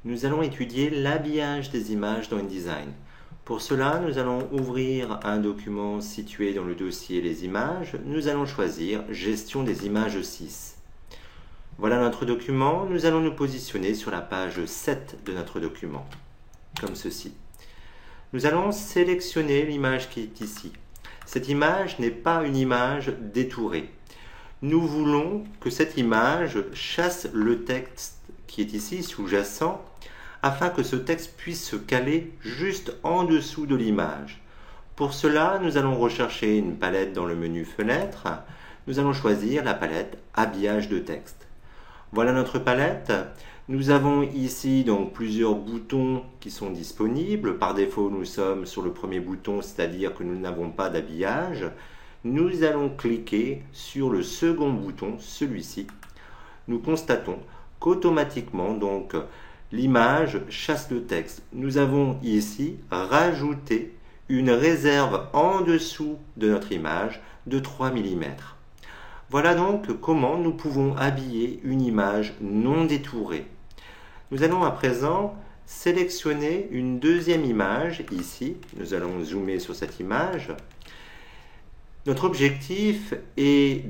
Nous allons étudier l'habillage des images dans InDesign. Pour cela, nous allons ouvrir un document situé dans le dossier Les images. Nous allons choisir Gestion des images 6. Voilà notre document. Nous allons nous positionner sur la page 7 de notre document, comme ceci. Nous allons sélectionner l'image qui est ici. Cette image n'est pas une image détourée. Nous voulons que cette image chasse le texte qui est ici, sous-jacent, afin que ce texte puisse se caler juste en dessous de l'image. Pour cela, nous allons rechercher une palette dans le menu Fenêtre. Nous allons choisir la palette Habillage de texte. Voilà notre palette. Nous avons ici donc plusieurs boutons qui sont disponibles. Par défaut, nous sommes sur le premier bouton, c'est-à-dire que nous n'avons pas d'habillage. Nous allons cliquer sur le second bouton, celui-ci. Nous constatons qu'automatiquement, donc, l'image chasse le texte. Nous avons ici rajouté une réserve en dessous de notre image de 3 mm. Voilà donc comment nous pouvons habiller une image non détourée. Nous allons à présent sélectionner une deuxième image ici. Nous allons zoomer sur cette image. Notre objectif est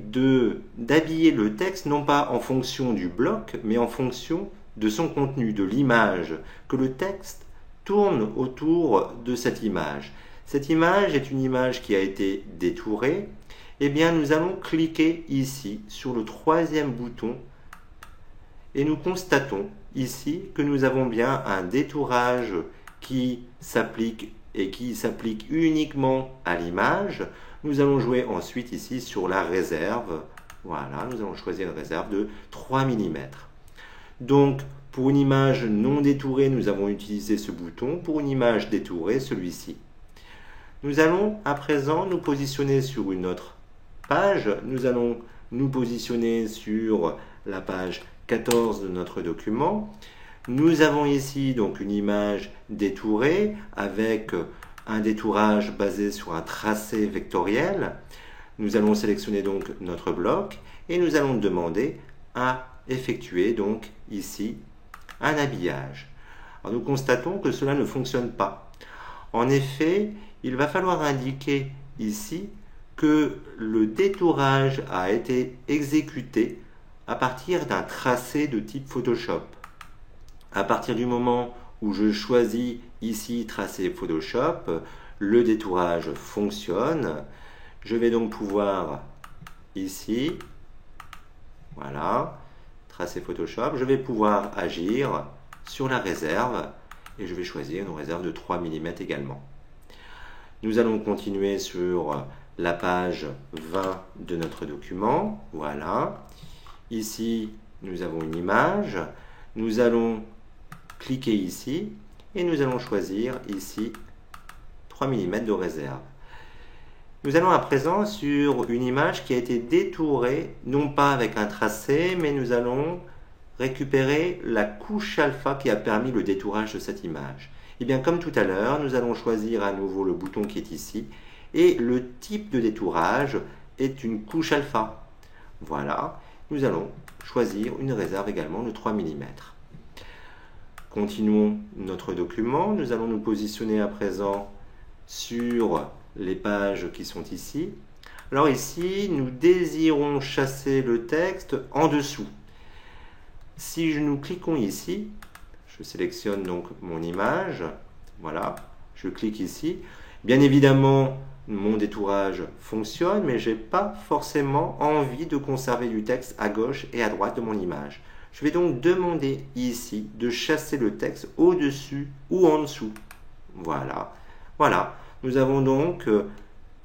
d'habiller le texte non pas en fonction du bloc, mais en fonction de son contenu, de l'image, que le texte tourne autour de cette image. Cette image est une image qui a été détourée. Eh bien, nous allons cliquer ici sur le troisième bouton et nous constatons ici que nous avons bien un détourage qui s'applique et qui s'applique uniquement à l'image. Nous allons jouer ensuite ici sur la réserve. Voilà, nous allons choisir une réserve de 3 mm. Donc, pour une image non détourée, nous avons utilisé ce bouton. Pour une image détourée, celui-ci. Nous allons à présent nous positionner sur une autre page. Nous allons nous positionner sur la page 14 de notre document. Nous avons ici donc une image détourée avec un détourage basé sur un tracé vectoriel. Nous allons sélectionner donc notre bloc et nous allons demander à effectuer donc ici un habillage. Alors nous constatons que cela ne fonctionne pas. En effet, il va falloir indiquer ici que le détourage a été exécuté à partir d'un tracé de type Photoshop. À partir du moment où je choisis ici tracé Photoshop, le détourage fonctionne. Je vais donc pouvoir ici, voilà, tracé Photoshop, je vais pouvoir agir sur la réserve et je vais choisir une réserve de 3 mm également. Nous allons continuer sur la page 20 de notre document. Voilà. Ici, nous avons une image. Nous allons cliquer ici et nous allons choisir ici 3 mm de réserve. Nous allons à présent sur une image qui a été détourée, non pas avec un tracé, mais nous allons récupérer la couche alpha qui a permis le détourage de cette image. Et bien comme tout à l'heure, nous allons choisir à nouveau le bouton qui est ici et le type de détourage est une couche alpha. Voilà, nous allons choisir une réserve également de 3 mm. Continuons notre document, nous allons nous positionner à présent sur les pages qui sont ici. Alors ici, nous désirons chasser le texte en dessous. Si nous cliquons ici, je sélectionne donc mon image, voilà, je clique ici. Bien évidemment, mon détourage fonctionne, mais je n'ai pas forcément envie de conserver du texte à gauche et à droite de mon image. Je vais donc demander ici de chasser le texte au-dessus ou en dessous. Voilà, voilà. Nous avons donc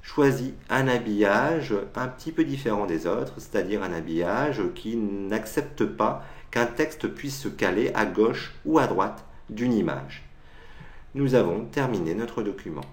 choisi un habillage un petit peu différent des autres, c'est-à-dire un habillage qui n'accepte pas qu'un texte puisse se caler à gauche ou à droite d'une image. Nous avons terminé notre document.